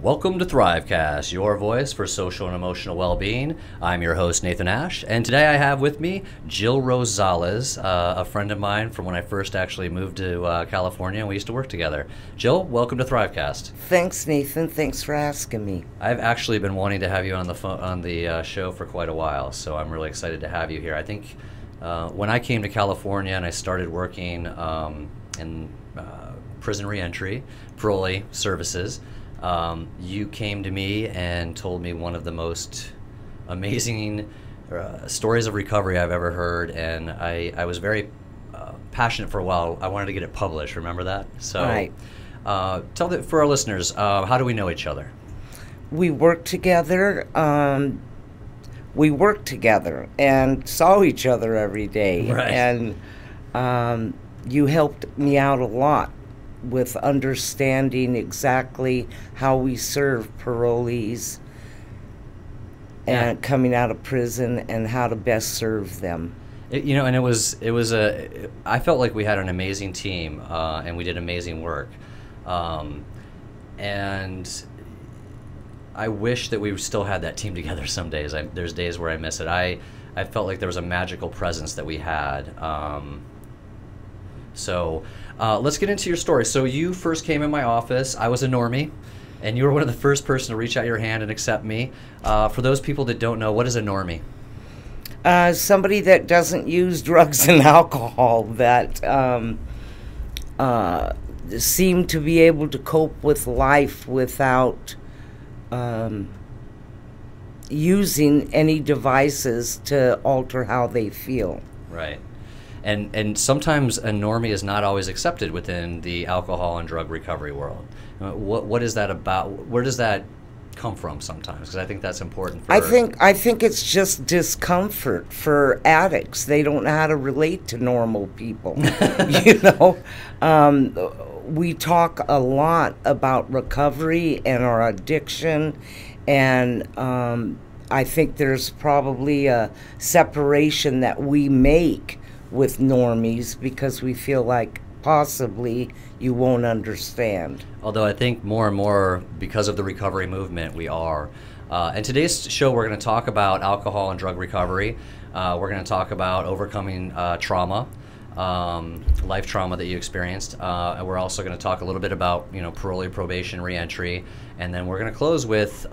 Welcome to Thrivecast, your voice for social and emotional well-being. I'm your host, Nathan Ash, and today I have with me Jill Rosales, a friend of mine from when I first actually moved to California, and we used to work together. Jill, welcome to Thrivecast. Thanks, Nathan. Thanks for asking me. I've actually been wanting to have you on the show for quite a while, so I'm really excited to have you here. I think when I came to California and I started working in prison reentry, parole services, you came to me and told me one of the most amazing stories of recovery I've ever heard, and I was very passionate for a while. I wanted to get it published. Remember that? So, Right. for our listeners, how do we know each other? We worked together. And saw each other every day. Right. And you helped me out a lot with understanding exactly how we serve parolees and coming out of prison and how to best serve them. I felt like we had an amazing team, and we did amazing work. And I wish that we still had that team together some days. There's days where I miss it. I felt like there was a magical presence that we had. So let's get into your story. So you first came in my office. I was a normie, and you were one of the first person to reach out your hand and accept me. For those people that don't know, what is a normie? Somebody that doesn't use drugs and alcohol, that seem to be able to cope with life without using any devices to alter how they feel. Right. And sometimes a normie is not always accepted within the alcohol and drug recovery world. What is that about? Where does that come from sometimes? Because I think that's important. I think it's just discomfort for addicts. They don't know how to relate to normal people. We talk a lot about recovery and our addiction, and I think there's probably a separation that we make with normies because we feel like possibly you won't understand. Although I think more and more, because of the recovery movement, we are. In today's show, we're going to talk about alcohol and drug recovery. We're going to talk about overcoming trauma, life trauma that you experienced. And we're also going to talk a little bit about, parolee, probation, reentry. And then we're going to close with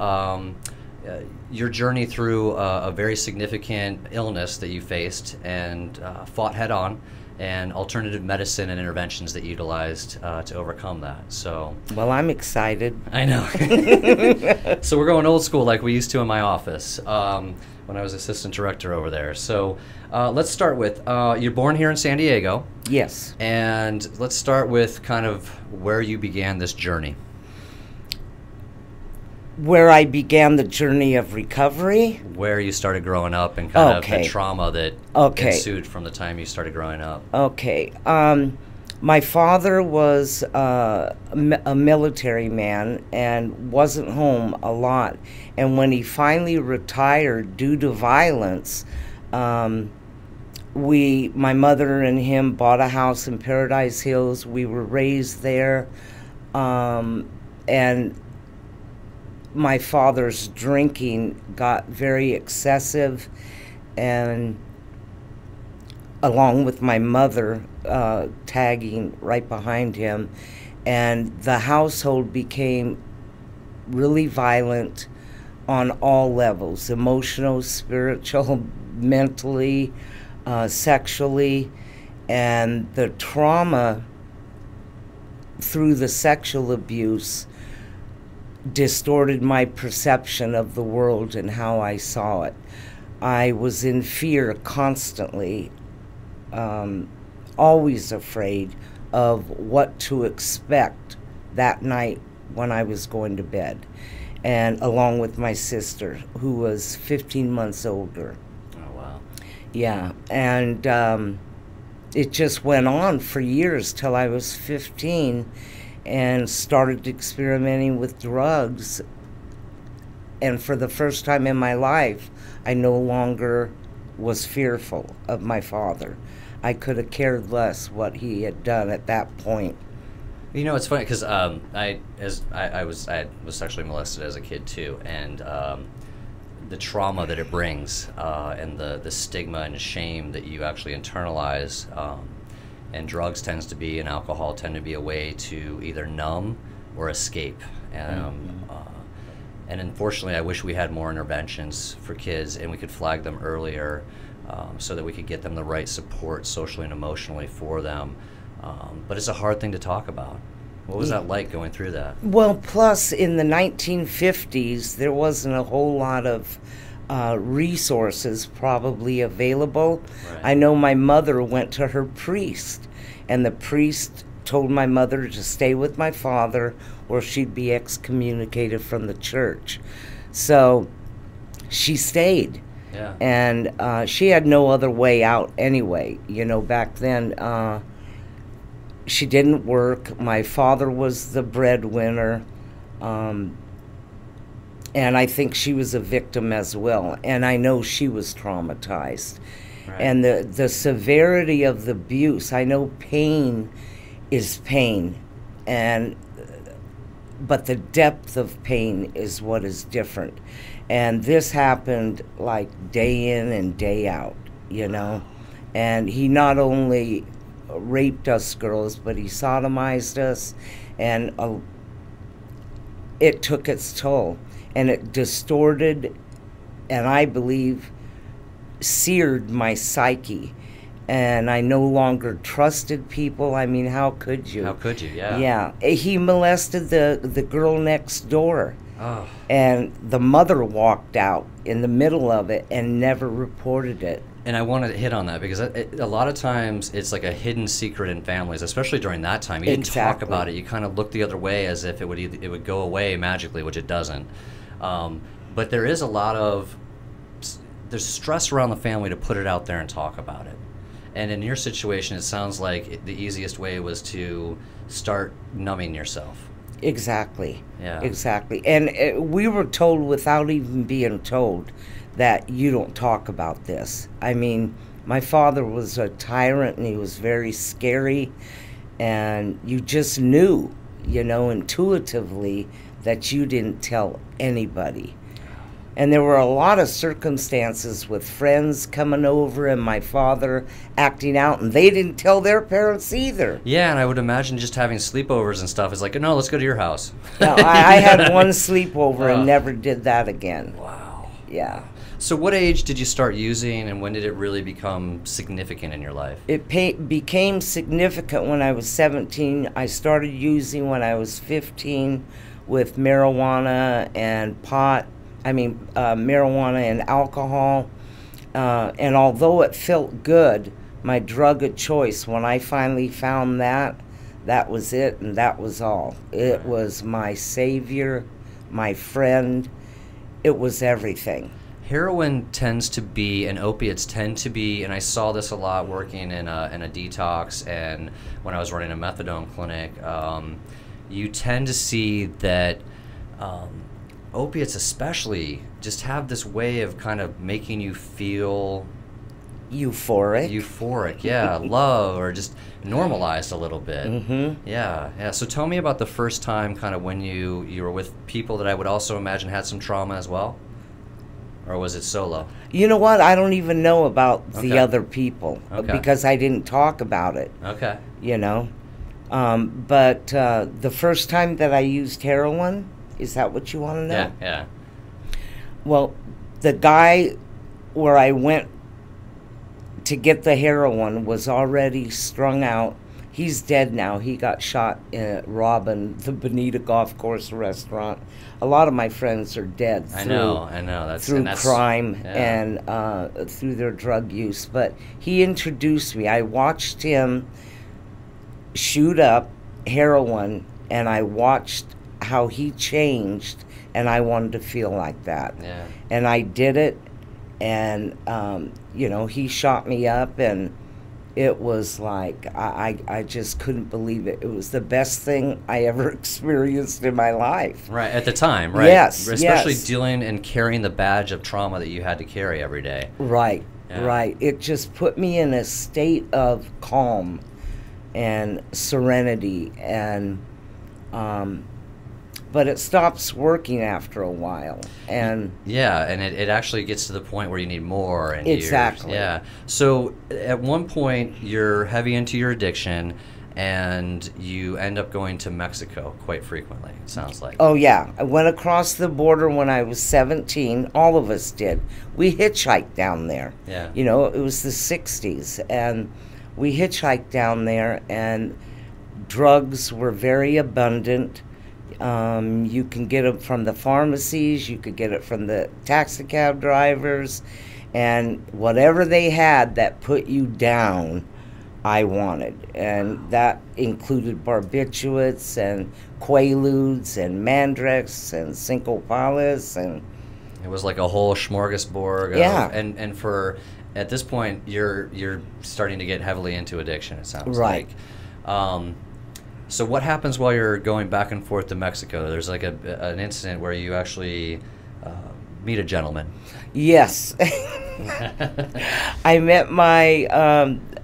your journey through a very significant illness that you faced and fought head on, and alternative medicine and interventions that you utilized to overcome that. So, well, I'm excited. I know. So we're going old school like we used to in my office when I was assistant director over there. So let's start with, you're born here in San Diego. Yes. And let's start with kind of where you began this journey. Where I began the journey of recovery. Where you started growing up and kind of the trauma that ensued from the time you started growing up. Okay. My father was a military man and wasn't home a lot. And when he finally retired due to violence, my mother and him bought a house in Paradise Hills. We were raised there. And my father's drinking got very excessive, and along with my mother tagging right behind him, and the household became really violent on all levels: emotional, spiritual, mentally, sexually. And the trauma through the sexual abuse distorted my perception of the world and how I saw it. I was in fear constantly, always afraid of what to expect that night when I was going to bed, and along with my sister, who was 15 months older. Oh, wow. Yeah, and it just went on for years till I was 15, and started experimenting with drugs. And for the first time in my life, I no longer was fearful of my father. I could have cared less what he had done at that point. You know, it's funny because I was sexually molested as a kid too, and the trauma that it brings, and the stigma and shame that you actually internalize, and drugs tends to be, and alcohol tend to be a way to either numb or escape. And unfortunately, I wish we had more interventions for kids and we could flag them earlier, so that we could get them the right support socially and emotionally for them. But it's a hard thing to talk about. What was that like going through that? Well, plus in the 1950s, there wasn't a whole lot of resources probably available. Right. I know my mother went to her priest, and the priest told my mother to stay with my father or she'd be excommunicated from the church. So she stayed. Yeah. And she had no other way out anyway. You know, back then, she didn't work. My father was the breadwinner. And I think she was a victim as well. And I know she was traumatized. Right. And the severity of the abuse, I know pain is pain. But the depth of pain is what is different. And this happened like day in and day out, you know. And he not only raped us girls, but he sodomized us, and it took its toll. And it distorted, and I believe seared my psyche. And I no longer trusted people. I mean, how could you? How could you? Yeah. Yeah. He molested the girl next door. Oh. And the mother walked out in the middle of it and never reported it. And I want to hit on that because a lot of times it's like a hidden secret in families, especially during that time. You didn't talk about it. You kind of look the other way as if it would go away magically, which it doesn't. But there is there's stress around the family to put it out there and talk about it. And in your situation, it sounds like the easiest way was to start numbing yourself. Exactly. Yeah. Exactly. And we were told without even being told that you don't talk about this. I mean, my father was a tyrant and he was very scary, and you just knew, you know, intuitively that you didn't tell anybody. And there were a lot of circumstances with friends coming over and my father acting out, and they didn't tell their parents either. Yeah, and I would imagine just having sleepovers and stuff is like, no, let's go to your house. No, I had one sleepover and never did that again. Wow. Yeah. So what age did you start using, and when did it really become significant in your life? It became significant when I was 17. I started using when I was 15 with marijuana and pot. Marijuana and alcohol. And although it felt good, my drug of choice, when I finally found that was it, and that was all. It was my savior, my friend. It was everything. Heroin tends to be, and opiates tend to be, and I saw this a lot working in a detox and when I was running a methadone clinic, you tend to see that opiates especially just have this way of kind of making you feel euphoric, yeah. Love, or just normalized a little bit. Mm-hmm. Yeah. So tell me about the first time kind of when you were with people that I would also imagine had some trauma as well, or was it solo? You know what, I don't even know about the other people because I didn't talk about it. Okay. You know, but the first time that I used heroin, is that what you want to know? Yeah. Well, the guy where I went to get the heroin was already strung out. He's dead now. He got shot robbing the Bonita Golf Course restaurant. A lot of my friends are dead. I know. That's crime and through their drug use. But he introduced me. I watched him shoot up heroin, and I watched how he changed, and I wanted to feel like that. Yeah. And I did it, and he shot me up, and it was like I just couldn't believe it. It was the best thing I ever experienced in my life. Right, at the time, right? Yes, especially dealing and carrying the badge of trauma that you had to carry every day. Right, yeah. right. It just put me in a state of calm, and serenity, and but it stops working after a while. And yeah, and it actually gets to the point where you need more. And exactly. Yeah. So at one point, you're heavy into your addiction, and you end up going to Mexico quite frequently, it sounds like. Oh, yeah. I went across the border when I was 17. All of us did. We hitchhiked down there. Yeah. You know, it was the 60s, and we hitchhiked down there, and drugs were very abundant. You can get them from the pharmacies, you could get it from the taxi cab drivers, and whatever they had that put you down, I wanted. And that included barbiturates and quaaludes and mandrex and syncopalas, and it was like a whole smorgasbord. Yeah. And for, at this point, you're starting to get heavily into addiction, it sounds right. like. So what happens while you're going back and forth to Mexico? There's like an incident where you actually meet a gentleman. Yes. I met my,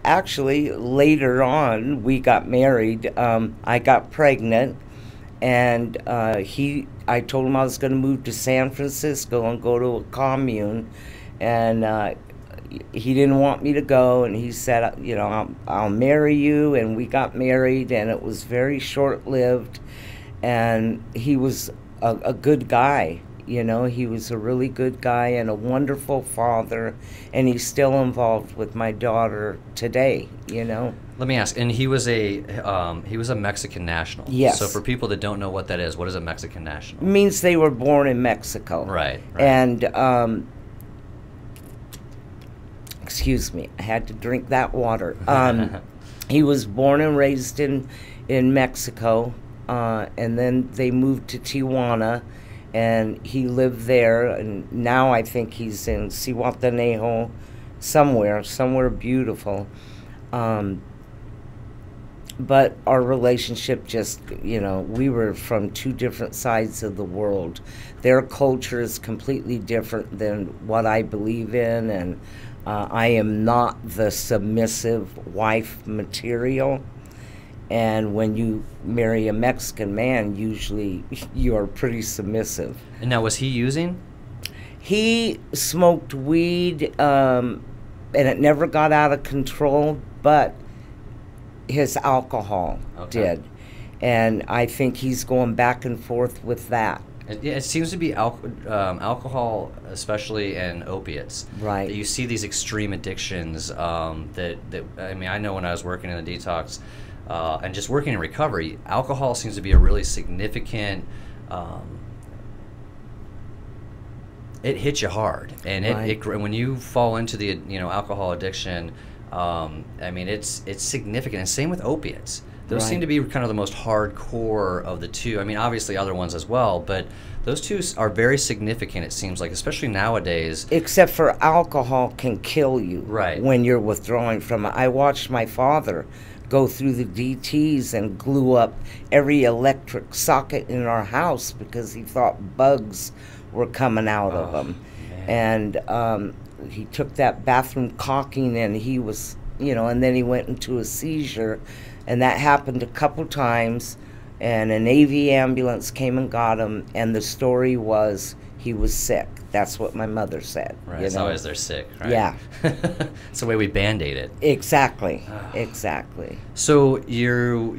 actually, later on, we got married. I got pregnant, and I told him I was going to move to San Francisco and go to a commune, and he didn't want me to go, and he said, you know, I'll marry you, and we got married, and it was very short-lived, and he was a good guy. You know, he was a really good guy and a wonderful father, and he's still involved with my daughter today, you know. Let me ask, and he was a Mexican national. Yes. So for people that don't know what that is, what is a Mexican national? It means they were born in Mexico. Right. And, excuse me, I had to drink that water. He was born and raised in Mexico, and then they moved to Tijuana, and he lived there, and now I think he's in Zihuatanejo, somewhere beautiful. But our relationship just, you know, we were from two different sides of the world. Their culture is completely different than what I believe in, and I am not the submissive wife material. And when you marry a Mexican man, usually you are pretty submissive. And now, was he using? He smoked weed, and it never got out of control, but his alcohol did. And I think he's going back and forth with that. It seems to be alcohol, especially, and opiates. Right. That you see these extreme addictions that I mean, I know when I was working in the detox and just working in recovery, alcohol seems to be a really significant. It hits you hard, and it when you fall into the alcohol addiction, I mean it's significant. And same with opiates. Those seem to be kind of the most hardcore of the two. I mean, obviously other ones as well, but those two are very significant, it seems like, especially nowadays. Except for alcohol can kill you when you're withdrawing from it. I watched my father go through the DTs and glue up every electric socket in our house because he thought bugs were coming out of them. Man. And he took that bathroom caulking, and he was, and then he went into a seizure. And that happened a couple times, and an AV ambulance came and got him, and the story was he was sick. That's what my mother said. Right, it's always they're sick, right? Yeah. It's the way we Band-Aid it. Exactly, exactly. So you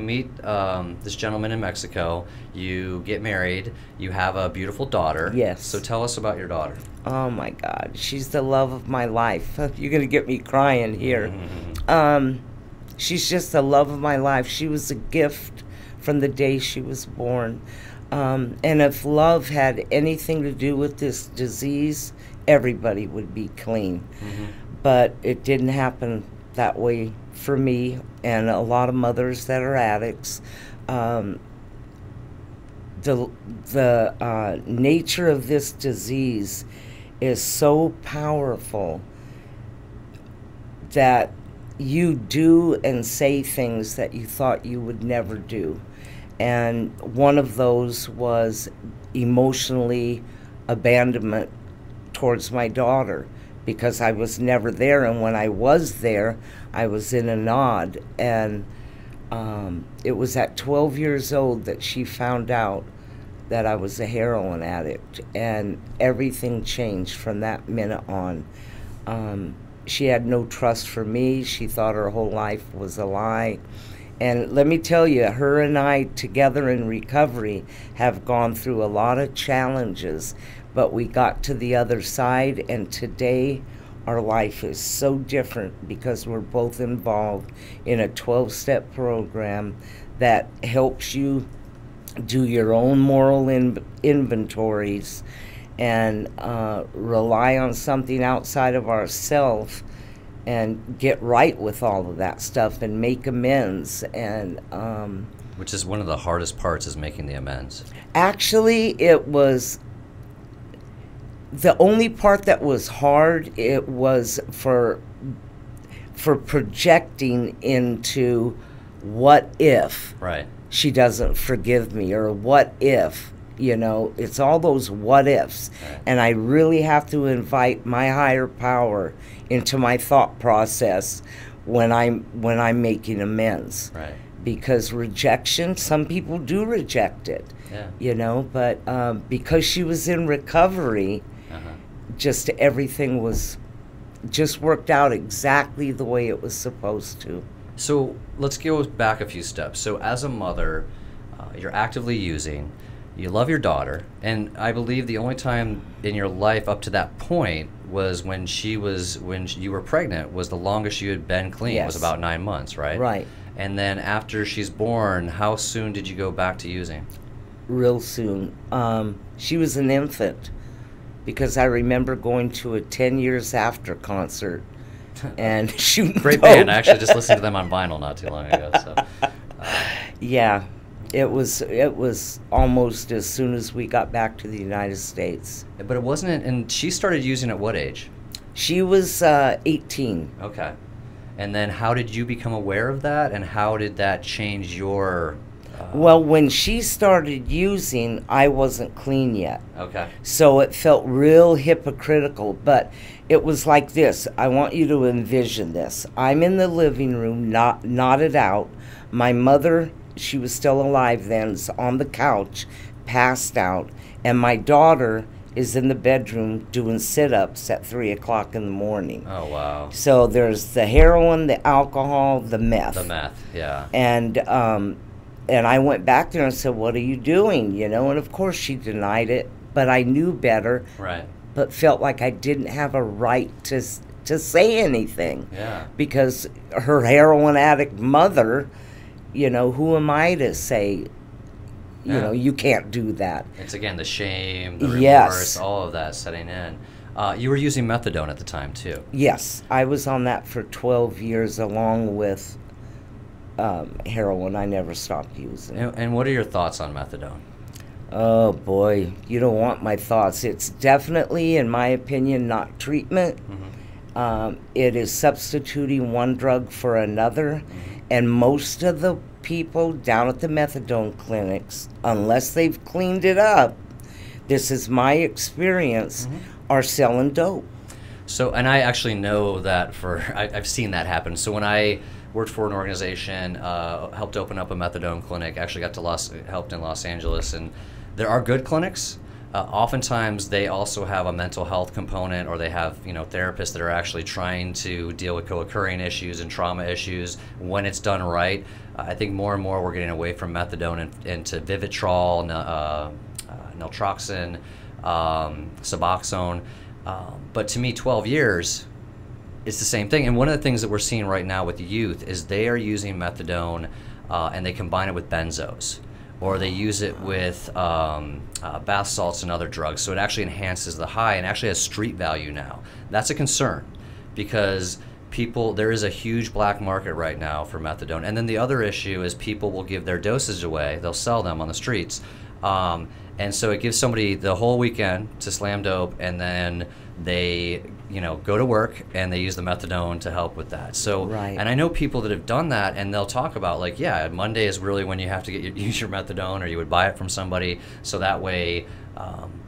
meet this gentleman in Mexico, you get married, you have a beautiful daughter. Yes. So tell us about your daughter. Oh my God, she's the love of my life. You're going to get me crying here. She's just the love of my life. She was a gift from the day she was born. And if love had anything to do with this disease, everybody would be clean. But it didn't happen that way for me and a lot of mothers that are addicts. The nature of this disease is so powerful that you do and say things that you thought you would never do. And one of those was emotionally abandonment towards my daughter, because I was never there, and when I was there, I was in a nod. And it was at 12 years old that she found out that I was a heroin addict, and everything changed from that minute on. She had no trust for me. She thought her whole life was a lie. And let me tell you, her and I together in recovery have gone through a lot of challenges, but we got to the other side, and today our life is so different because we're both involved in a 12-step program that helps you do your own moral inventories and rely on something outside of ourselves and get right with all of that stuff and make amends. And which is one of the hardest parts, is making the amends. Actually, it was the only part that was hard. It was for projecting into what if Right. she doesn't forgive me, or what if, it's all those what ifs. Right. And I really have to invite my higher power into my thought process when I'm making amends. Right. Because rejection, some people do reject it. Yeah. But because she was in recovery, just everything just worked out exactly the way it was supposed to. So let's go back a few steps. So as a mother, you're actively using, you love your daughter, and I believe the only time in your life up to that point was when you were pregnant, was the longest you had been clean. Yes. It was about 9 months, right? Right. And then after she's born, how soon did you go back to using? Real soon. She was an infant, because I remember going to a 10 Years After concert and shooting Great dope. band. I actually just listened to them on vinyl not too long ago. So, Yeah, it was almost as soon as we got back to the United States. but it wasn't. And she started using at what age? She was 18. Okay. And then how did you become aware of that, and how did that change your? Well, when she started using, I wasn't clean yet. Okay. So it felt real hypocritical, but it was like this. I want you to envision this. I'm in the living room, nodded out. My mother, she was still alive then, is on the couch, passed out. And my daughter is in the bedroom doing sit-ups at 3 o'clock in the morning. Oh, wow. So there's the heroin, the alcohol, the meth. The meth, yeah. And I went back there and said, "What are you doing?" And of course she denied it, but I knew better. Right. But felt like I didn't have a right to say anything. Yeah. Because her heroin addict mother, who am I to say, you can't do that? It's again the shame, the remorse, Yes. all of that setting in. You were using methadone at the time too. Yes, I was on that for 12 years along with heroin. I never stopped using. And what are your thoughts on methadone? Oh boy, you don't want my thoughts. It's definitely, in my opinion, not treatment. Mm-hmm. It is substituting one drug for another. Mm-hmm. And most of the people down at the methadone clinics, unless they've cleaned it up, this is my experience, Mm-hmm. are selling dope. So, and I actually know that I've seen that happen. So when I worked for an organization, helped open up a methadone clinic, actually helped in Los Angeles, and there are good clinics. Oftentimes they also have a mental health component, or they have therapists that are actually trying to deal with co-occurring issues and trauma issues when it's done right. I think more and more we're getting away from methadone and into Vivitrol, naltrexone, Suboxone. But to me, 12 years, it's the same thing. And one of the things that we're seeing right now with the youth is they are using methadone and they combine it with benzos, or they use it with bath salts and other drugs. So it actually enhances the high and actually has street value now. That's a concern, because there is a huge black market right now for methadone. And then the other issue is people will give their doses away. They'll sell them on the streets. And so it gives somebody the whole weekend to slam dope, and then they go to work and they use the methadone to help with that. So, right. And I know people that have done that, and they'll talk about Monday is really when you have to use your methadone, or you would buy it from somebody, so that way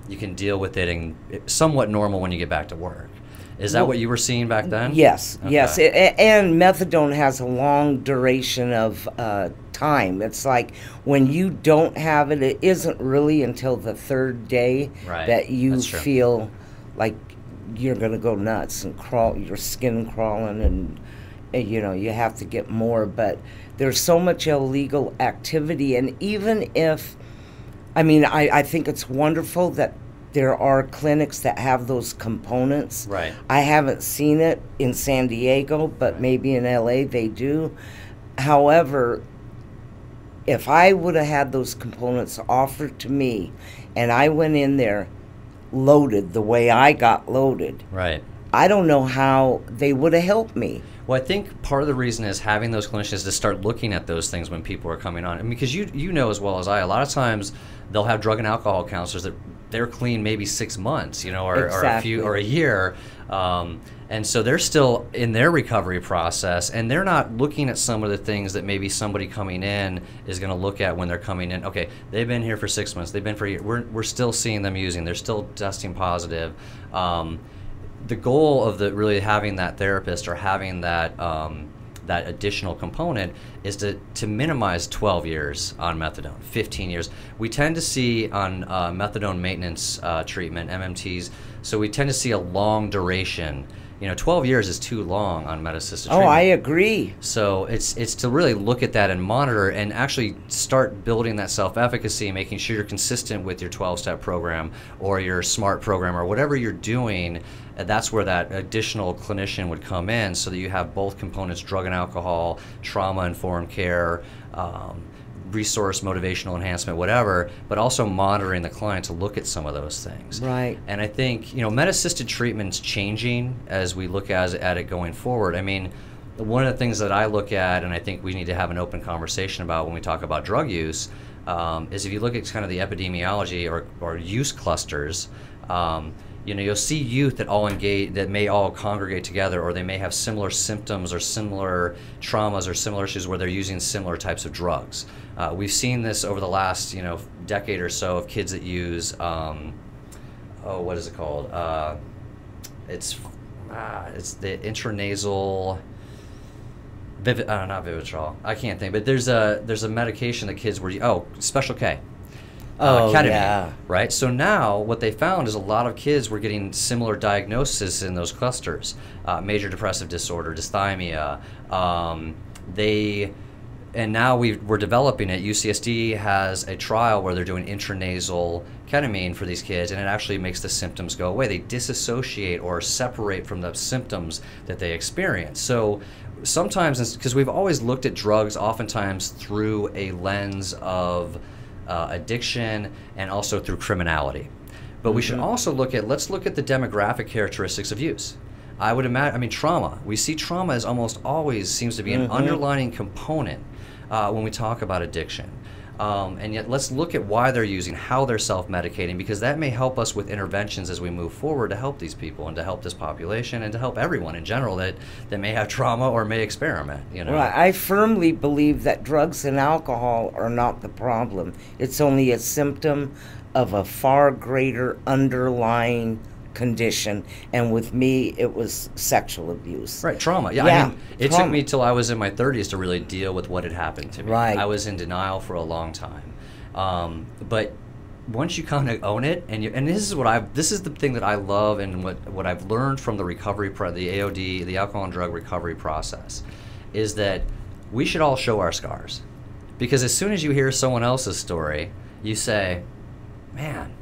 you can deal with it and it's somewhat normal when you get back to work. Is that what you were seeing back then? Yes, Okay. yes. And methadone has a long duration of time. It's like when you don't have it, it isn't really until the third day Right. that you That's true. feel like you're going to go nuts and crawl, your skin crawling, and you know, you have to get more. But there's so much illegal activity. And even if, I mean, I think it's wonderful that there are clinics that have those components. Right. I haven't seen it in San Diego, but maybe in LA they do. However, if I would have had those components offered to me and I went in there loaded the way I got loaded, Right. I don't know how they would have helped me. Well, I think part of the reason is having those clinicians to start looking at those things when people are coming on. I mean, because you know as well as I, a lot of times they'll have drug and alcohol counselors that they're clean maybe 6 months, you know, or a few or a year, and so they're still in their recovery process, and they're not looking at some of the things that maybe somebody coming in is going to look at when they're coming in. Okay, they've been here for 6 months, they've been for a year. We're still seeing them using. They're still testing positive. The goal of really having that therapist or having that that additional component is to minimize 12 years on methadone, 15 years. We tend to see on methadone maintenance treatment, MMTs, so we tend to see a long duration. You know, 12 years is too long on med-assisted treatment. Oh, I agree. So it's to really look at that and monitor and actually start building that self-efficacy, making sure you're consistent with your 12-step program or your SMART program or whatever you're doing. And that's where that additional clinician would come in, so that you have both components: drug and alcohol, trauma-informed care, resource, motivational enhancement, whatever, but also monitoring the client to look at some of those things. Right. And I think, you know, med-assisted treatment's changing as we look at it going forward. I mean, one of the things that I look at, and I think we need to have an open conversation about when we talk about drug use, is if you look at kind of the epidemiology or use clusters, you know, you'll see youth that all engage, that may all congregate together, or they may have similar symptoms or similar traumas or similar issues where they're using similar types of drugs. We've seen this over the last, you know, decade or so of kids that use, what is it called? It's the intranasal, not Vivitrol. I can't think, but there's a medication that kids were, Special K. Ketamine, yeah. right? So now what they found is a lot of kids were getting similar diagnoses in those clusters: major depressive disorder, dysthymia. And now we're developing it. UCSD has a trial where they're doing intranasal ketamine for these kids, and it actually makes the symptoms go away. They disassociate or separate from the symptoms that they experience. So sometimes, because we've always looked at drugs oftentimes through a lens of addiction and also through criminality. But we should also let's look at the demographic characteristics of use. I would imagine, I mean, trauma. We see trauma as almost always seems to be an underlying component when we talk about addiction. And yet let's look at why they're using, how they're self-medicating, because that may help us with interventions as we move forward to help these people and to help this population and to help everyone in general that may have trauma or may experiment, you know. Well, I firmly believe that drugs and alcohol are not the problem. It's only a symptom of a far greater underlying condition, and with me it was sexual abuse. Right, trauma. Yeah, I mean, it took me till I was in my 30s to really deal with what had happened to me. Right. I was in denial for a long time. But once you kind of own it, and this is the thing that I love, and what I've learned from the recovery, the AOD, the alcohol and drug recovery process, is that we should all show our scars. Because as soon as you hear someone else's story, you say, man,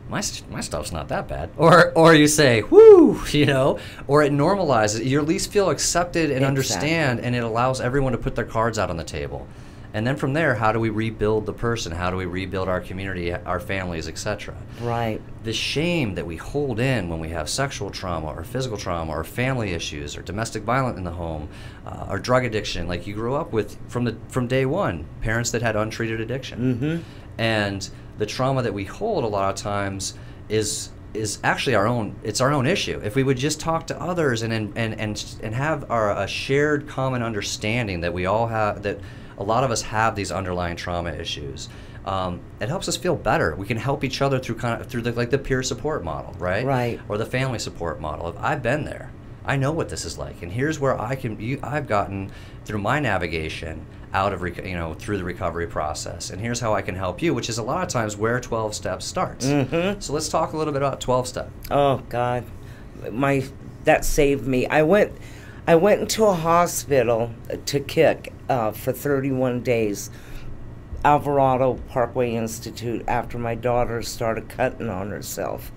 my stuff's not that bad. Or you say, whoo, you know, or it normalizes. You at least feel accepted and understand, and it allows everyone to put their cards out on the table. And then from there, how do we rebuild the person? How do we rebuild our community, our families, etc.? Right. The shame that we hold in when we have sexual trauma or physical trauma or family issues or domestic violence in the home or drug addiction, like you grew up with from day one, parents that had untreated addiction. And the trauma that we hold a lot of times is actually our own. It's our own issue. If we would just talk to others and have a shared common understanding that we all have, that a lot of us have these underlying trauma issues, it helps us feel better. We can help each other through the peer support model, right? Right. Or the family support model. If I've been there, I know what this is like, and here's where I've gotten through my navigation out of through the recovery process, and here's how I can help you, which is a lot of times where 12 steps starts. So let's talk a little bit about 12 step. Oh God, that saved me. I went into a hospital to kick for 31 days, Alvarado Parkway Institute, after my daughter started cutting on herself,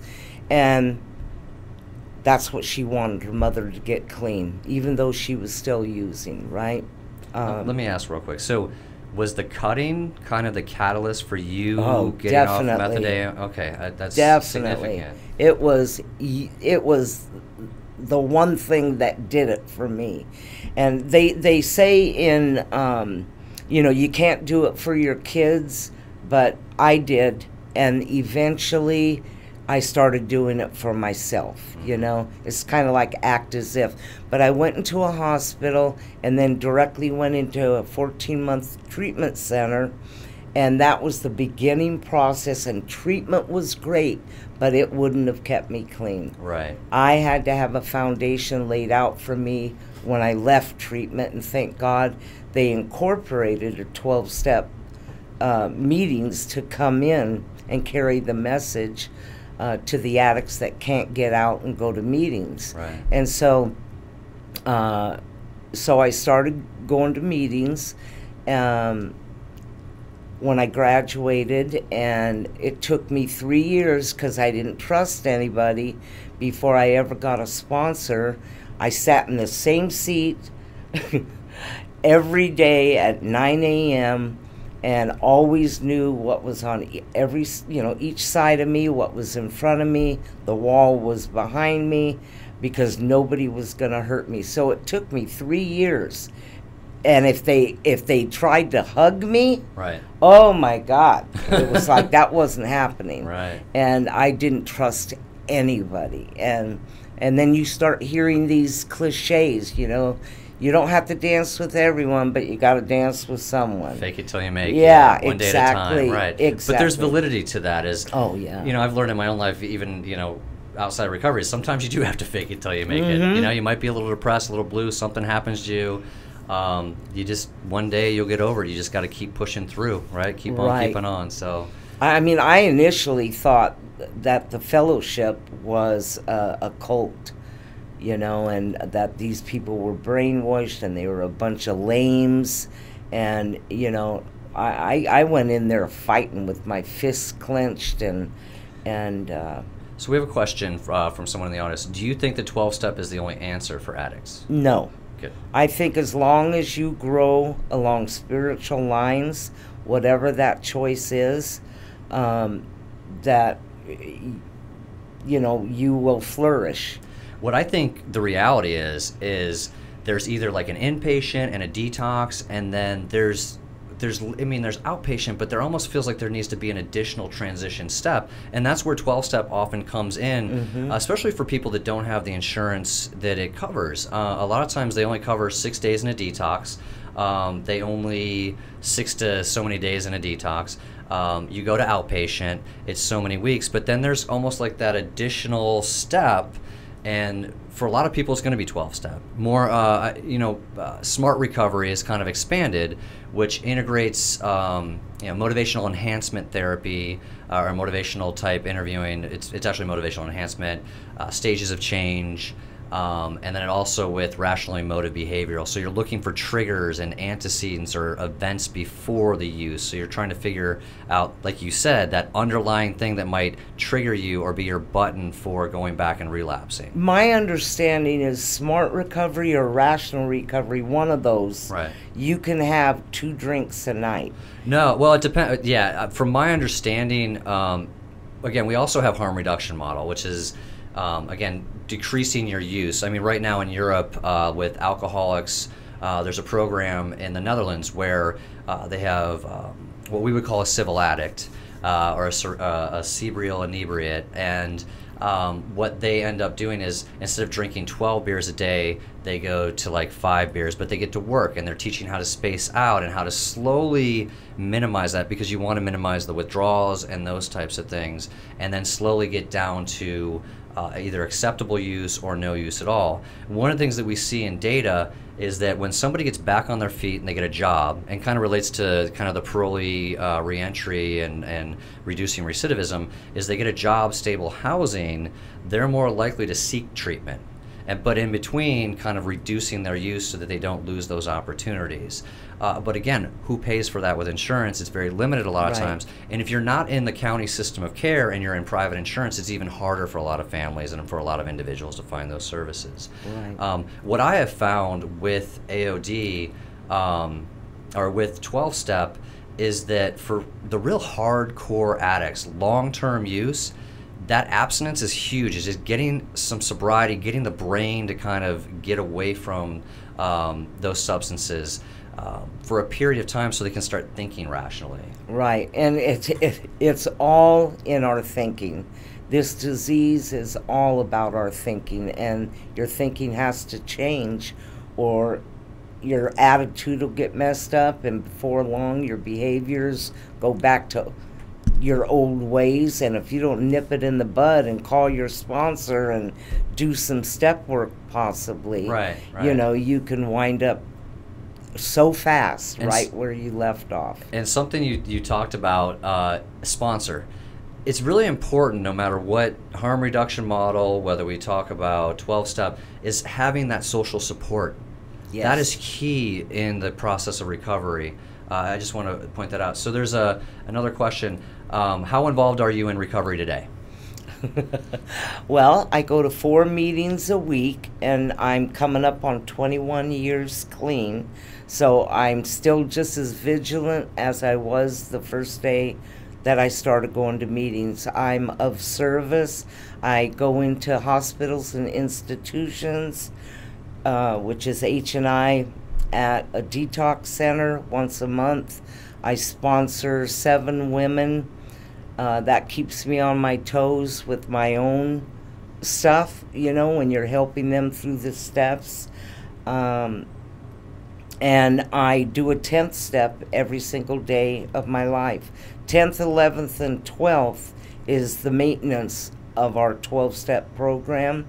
and that's what she wanted, her mother to get clean, even though she was still using, right? Let me ask real quick. So, was the cutting kind of the catalyst for you getting definitely. off methadone? Okay, that's Definitely. significant. It was the one thing that did it for me. And they say in, you can't do it for your kids, but I did. And eventually I started doing it for myself, It's kind of like act as if. But I went into a hospital and then directly went into a 14-month treatment center, and that was the beginning process, and treatment was great, but it wouldn't have kept me clean. Right. I had to have a foundation laid out for me when I left treatment, and thank God they incorporated a 12-step meetings to come in and carry the message to the addicts that can't get out and go to meetings. Right. And so I started going to meetings when I graduated, and it took me 3 years because I didn't trust anybody before I ever got a sponsor. I sat in the same seat every day at 9 a.m. and always knew what was on each side of me, what was in front of me. The wall was behind me because nobody was going to hurt me. So it took me 3 years. And if they tried to hug me, right. Oh my God, it was like that wasn't happening. Right. And I didn't trust anybody. And then you start hearing these cliches, you don't have to dance with everyone, but you got to dance with someone. Fake it till you make it. One day at a time. Right. Exactly. But there's validity to that. Oh yeah. I've learned in my own life, even outside of recovery, sometimes you do have to fake it till you make it. You might be a little depressed, a little blue, something happens to you. You just, one day you'll get over it. You just got to keep pushing through, right? Keep on keeping on. So, I mean, I initially thought that the fellowship was a cult, and that these people were brainwashed and they were a bunch of lames. And, I went in there fighting with my fists clenched and So we have a question from someone in the audience. Do you think the 12-step is the only answer for addicts? No. Good. I think as long as you grow along spiritual lines, whatever that choice is, that you will flourish. What I think the reality is there's either like an inpatient and a detox, and then there's outpatient, but there almost feels like there needs to be an additional transition step, and that's where 12-step often comes in, especially for people that don't have the insurance that it covers. A lot of times they only cover 6 days in a detox. They only 6 to so many days in a detox. You go to outpatient, it's so many weeks, but then there's almost like that additional step. And for a lot of people, it's going to be 12-step. More, smart recovery is kind of expanded, which integrates, motivational enhancement therapy or motivational type interviewing. It's actually motivational enhancement, stages of change, and then it also with rational emotive behavioral. So you're looking for triggers and antecedents or events before the use. So you're trying to figure out, like you said, that underlying thing that might trigger you or be your button for going back and relapsing. My understanding is smart recovery or rational recovery, one of those. Right. You can have 2 drinks a night. No, well, it depends. Yeah, from my understanding, again, we also have harm reduction model, which is, again, decreasing your use. I mean, right now in Europe, with alcoholics, there's a program in the Netherlands where they have what we would call a civil addict or a cerebral inebriate, and what they end up doing is instead of drinking 12 beers a day, they go to like 5 beers, but they get to work and they're teaching how to space out and how to slowly minimize that, because you want to minimize the withdrawals and those types of things, and then slowly get down to either acceptable use or no use at all. One of the things that we see in data is that when somebody gets back on their feet and they get a job, and kind of relates to kind of the parolee reentry and reducing recidivism, is they get a job, stable housing, they're more likely to seek treatment. But in between, kind of reducing their use so that they don't lose those opportunities. But again, who pays for that with insurance? It's very limited a lot of times. And if you're not in the county system of care and you're in private insurance, it's even harder for a lot of families and for a lot of individuals to find those services. Right. What I have found with AOD or with 12-step is that for the real hardcore addicts, long-term use, that abstinence is huge. It's just getting some sobriety, getting the brain to kind of get away from those substances for a period of time so they can start thinking rationally. Right, and it's all in our thinking. This disease is all about our thinking, and your thinking has to change or your attitude will get messed up, and before long your behaviors go back to your old ways. And if you don't nip it in the bud and call your sponsor and do some step work possibly, right. you know, you can wind up so fast And right where you left off. And something you talked about, sponsor. It's really important, no matter what harm reduction model, whether we talk about 12-step, is having that social support. Yes. That is key in the process of recovery. I just want to point that out. So there's another question. How involved are you in recovery today? Well, I go to 4 meetings a week, and I'm coming up on 21 years clean. So I'm still just as vigilant as I was the first day that I started going to meetings. I'm of service. I go into hospitals and institutions, which is H&I, at a detox center once a month. I sponsor 7 women. That keeps me on my toes with my own stuff, you know, when you're helping them through the steps. And I do a 10th step every single day of my life. 10th, 11th, and 12th is the maintenance of our 12-step program.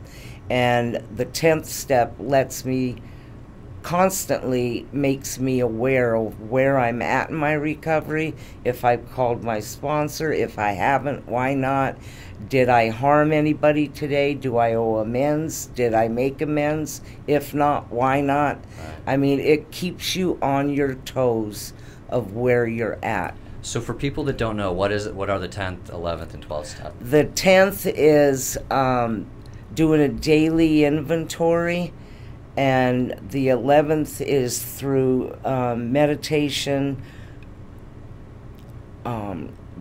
And the 10th step lets me constantly makes me aware of where I'm at in my recovery, if I've called my sponsor, if I haven't, why not? Did I harm anybody today? Do I owe amends? Did I make amends? If not, why not? Right. I mean, it keeps you on your toes of where you're at. So for people that don't know, what are the 10th, 11th, and 12th steps? The 10th is doing a daily inventory, and the 11th is through meditation,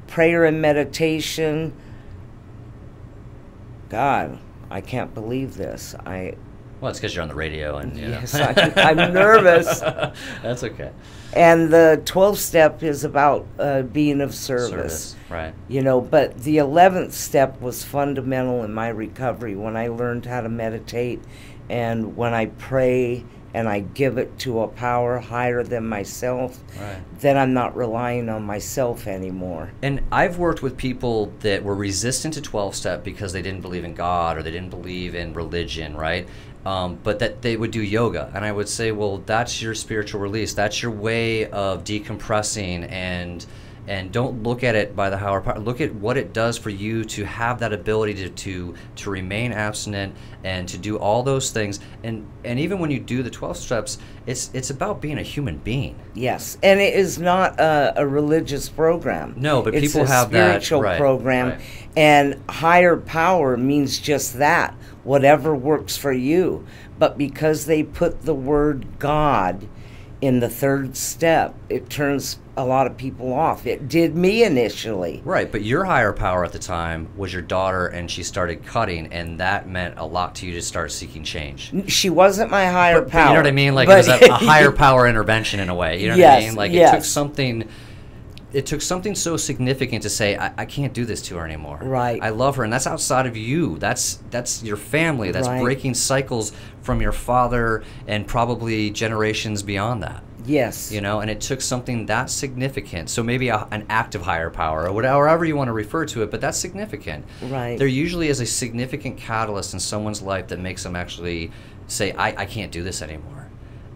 prayer and meditation. God, I can't believe this. Well, it's because you're on the radio and you know. Yes, I'm nervous. That's okay. And the 12th step is about being of service. Right. You know, but the 11th step was fundamental in my recovery when I learned how to meditate, and when I pray and I give it to a power higher than myself, Right. then I'm not relying on myself anymore. And I've worked with people that were resistant to 12-step because they didn't believe in God or they didn't believe in religion, right? But that they would do yoga. And I would say, well, that's your spiritual release. That's your way of decompressing, and don't look at it by the higher power. Look at what it does for you to have that ability to remain abstinent and to do all those things. And even when you do the 12 steps, it's about being a human being. Yes, and it is not a religious program. No, but it's people have that. It's a spiritual Right, program, right. and higher power means just that, whatever works for you. But because they put the word God in the 3rd step, it turns a lot of people off. It did me initially. Right, but your higher power at the time was your daughter, and she started cutting, and that meant a lot to you to start seeking change. She wasn't my higher power. But you know what I mean? Like, but it was a higher power intervention in a way. You know what I mean? Like, it took something. it took something so significant to say, I can't do this to her anymore. Right. I love her, and that's outside of you. That's your family. That's Right. breaking cycles from your father and probably generations beyond that. Yes. You know, and it took something that significant. So maybe an act of higher power, or whatever, however you want to refer to it, but that's significant. Right. There usually is a significant catalyst in someone's life that makes them actually say, I can't do this anymore.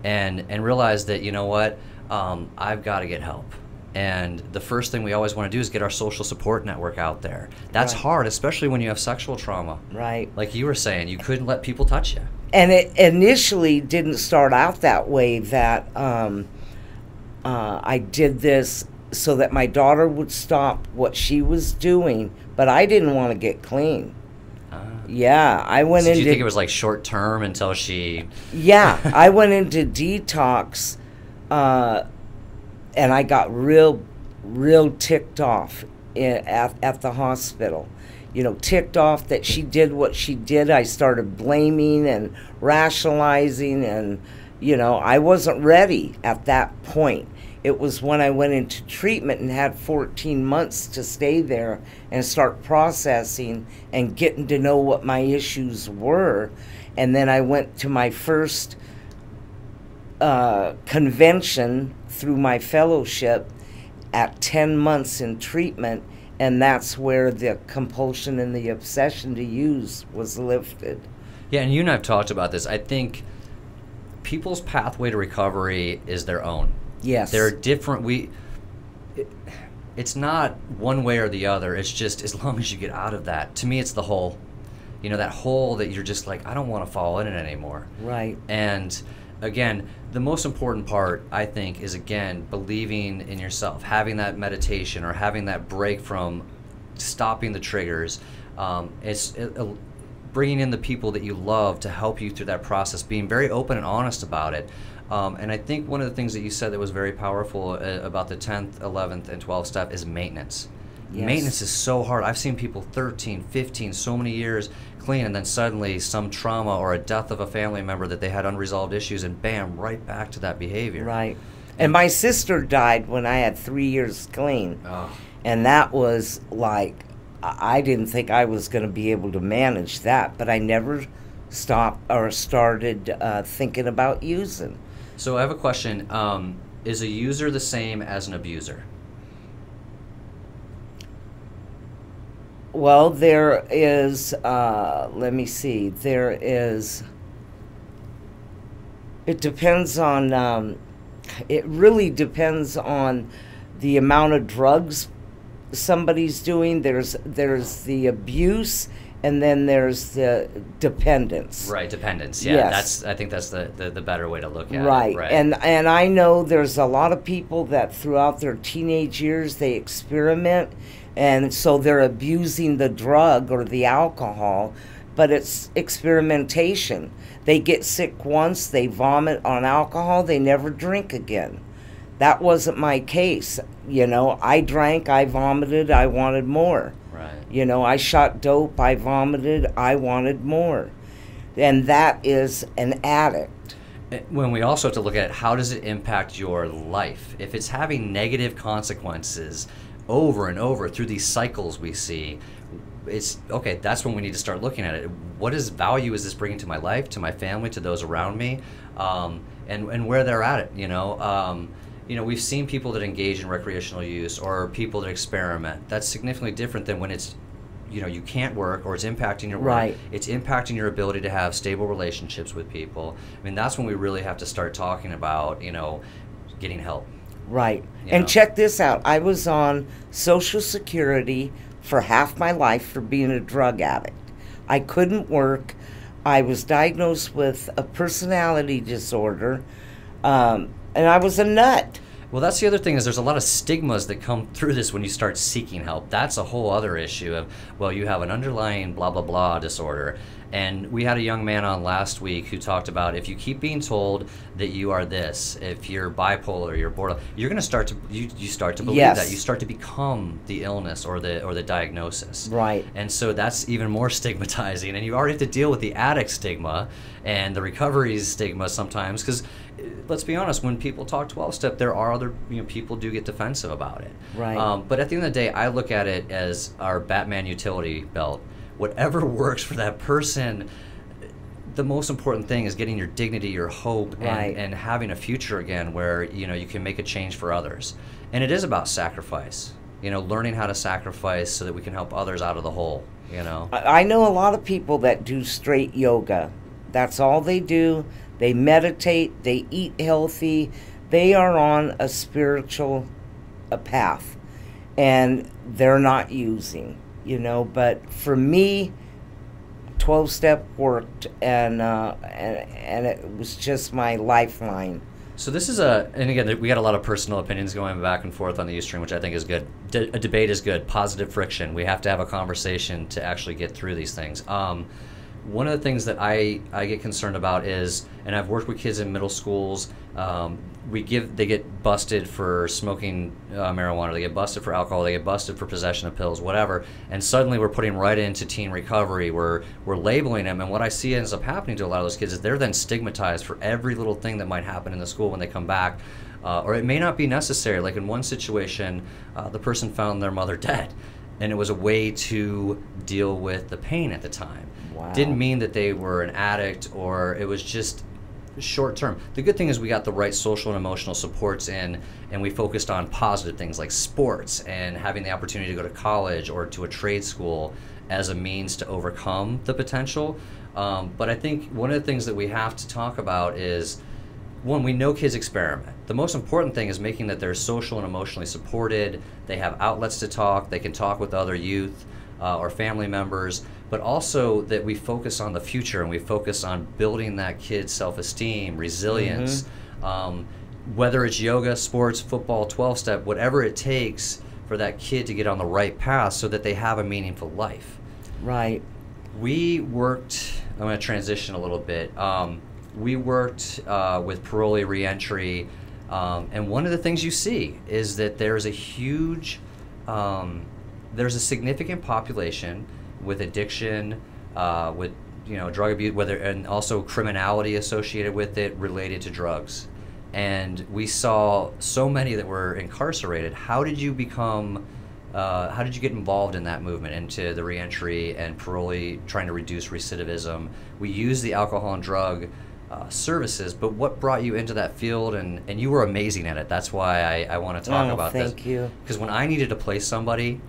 And realize that, you know what, I've got to get help. And the first thing we always want to do is get our social support network out there. That's Right. hard, especially when you have sexual trauma. Right. Like you were saying, you couldn't let people touch you. And it initially didn't start out that way, that I did this so that my daughter would stop what she was doing, but I didn't want to get clean. Yeah, I went So into... do you think it was like short term until she... Yeah, I went into detox, and I got real ticked off at the hospital. You know, ticked off that she did what she did. I started blaming and rationalizing, and, you know, I wasn't ready at that point. It was when I went into treatment and had 14 months to stay there and start processing and getting to know what my issues were. And then I went to my first convention through my fellowship at 10 months in treatment, and that's where the compulsion and the obsession to use was lifted. Yeah, and you and I have talked about this. I think people's pathway to recovery is their own. Yes. They're different. It's not one way or the other. It's just as long as you get out of that. To me, it's the hole. You know, that hole that you're just like, I don't want to fall in it anymore. Right. And again, the most important part, I think, is, again, believing in yourself, having that meditation or having that break from stopping the triggers. It's bringing in the people that you love to help you through that process, being very open and honest about it. And I think one of the things that you said that was very powerful about the 10th, 11th, and 12th step is maintenance. Yes. Maintenance is so hard. I've seen people 13, 15, so many years clean, and then suddenly some trauma or a death of a family member that they had unresolved issues, and bam, right back to that behavior. Right. And my sister died when I had 3 years clean. Oh. And that was like, I didn't think I was going to be able to manage that, but I never stopped or started thinking about using. So I have a question. Is a user the same as an abuser? Well, there is, let me see, there is, it depends on, it really depends on the amount of drugs somebody's doing. There's the abuse, and then there's the dependence. Right, dependence. Yeah, Yes. I think that's the better way to look at Right. it. Right. And I know there's a lot of people that throughout their teenage years they experiment, and so they're abusing the drug or the alcohol, but it's experimentation. They get sick once, they vomit on alcohol, they never drink again. That wasn't my case. You know, I drank, I vomited, I wanted more. Right. You know, I shot dope, I vomited, I wanted more. And that is an addict. When we also have to look at how does it impact your life? If it's having negative consequences over and over through these cycles we see, it's okay, that's when we need to start looking at it. What is value is this bringing to my life, to my family, to those around me, and where they're at it, you know? You know, we've seen people that engage in recreational use or people that experiment. That's significantly different than when it's, you know, you can't work or it's impacting your work. Right. It's impacting your ability to have stable relationships with people. I mean, that's when we really have to start talking about, you know, getting help. Right. You And know. check this out. I was on Social Security for half my life for being a drug addict. I couldn't work. I was diagnosed with a personality disorder, and I was a nut. Well, that's the other thing is there's a lot of stigmas that come through this when you start seeking help. That's a whole other issue of, well, you have an underlying blah, blah, blah disorder. And we had a young man on last week who talked about if you keep being told that you are this, if you're bipolar, you're borderline, you're going to start to, you start to believe Yes. that. You start to become the illness or the diagnosis. Right. And so that's even more stigmatizing. And you already have to deal with the addict stigma and the recovery stigma sometimes because let's be honest, when people talk 12-step, there are other, people do get defensive about it. Right. But at the end of the day, I look at it as our Batman utility belt. Whatever works for that person, the most important thing is getting your dignity, your hope, Right. and having a future again where, you can make a change for others. And it is about sacrifice, learning how to sacrifice so that we can help others out of the hole, I know a lot of people that do straight yoga. That's all they do. They meditate, they eat healthy, they are on a spiritual path, and they're not using, But for me, 12-step worked, and it was just my lifeline. So this is and again, we got a lot of personal opinions going back and forth on the Ustream, which I think is good. A debate is good, positive friction. We have to have a conversation to actually get through these things. One of the things that I get concerned about is, and I've worked with kids in middle schools, they get busted for smoking marijuana, they get busted for alcohol, they get busted for possession of pills, whatever, and suddenly we're putting right into teen recovery, we're labeling them, and what I see ends up happening to a lot of those kids is they're then stigmatized for every little thing that might happen in the school when they come back, or it may not be necessary. Like in one situation, the person found their mother dead, and it was a way to deal with the pain at the time. Wow. Didn't mean that they were an addict, or it was just short term. The good thing is we got the right social and emotional supports in, and we focused on positive things like sports and having the opportunity to go to college or to a trade school as a means to overcome the potential. But I think one of the things that we have to talk about is, one, we know kids experiment. The most important thing is making that they're social and emotionally supported, they have outlets to talk, they can talk with other youth or family members, but also that we focus on the future and we focus on building that kid's self-esteem, resilience, whether it's yoga, sports, football, 12-step, whatever it takes for that kid to get on the right path so that they have a meaningful life. Right. We worked, I'm going to transition a little bit, we worked with parolee reentry, and one of the things you see is that there's a significant population with addiction, with drug abuse, and also criminality associated with it related to drugs. And we saw so many that were incarcerated. How did you get involved in that movement, into the reentry and parolee, trying to reduce recidivism? We use the alcohol and drug services, but what brought you into that field? And you were amazing at it. That's why I want to talk about this. Thank you. Because when I needed to place somebody,